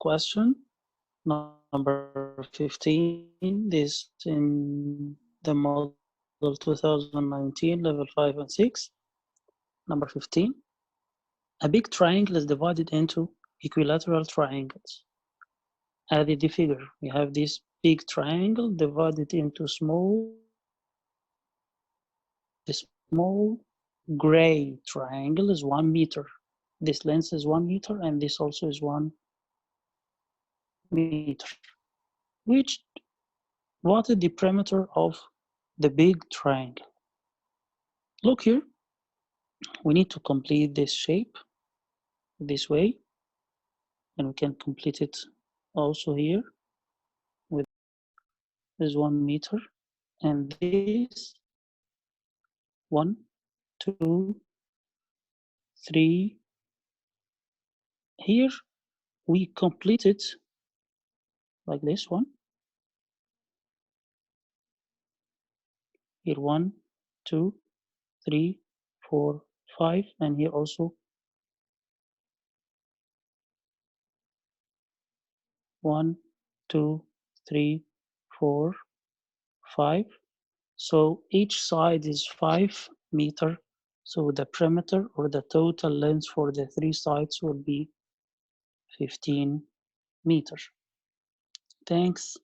question, number 15. This in the model 2019, level 5 and 6. Number 15. A big triangle is divided into equilateral triangles. As in the figure, we have this big triangle divided into small gray triangle is 1 meter. This length is 1 meter, and this also is 1 meter. What is the perimeter of the big triangle? Look here, we need to complete this shape this way, and we can complete it also here with this 1 meter, and this 1, 2, 3. Here we complete it like this one. Here 1, 2, 3, 4, 5, and here also 1, 2, 3, 4, 5. So each side is 5 meter. So the perimeter or the total length for the 3 sides will be 15 meters. Thanks.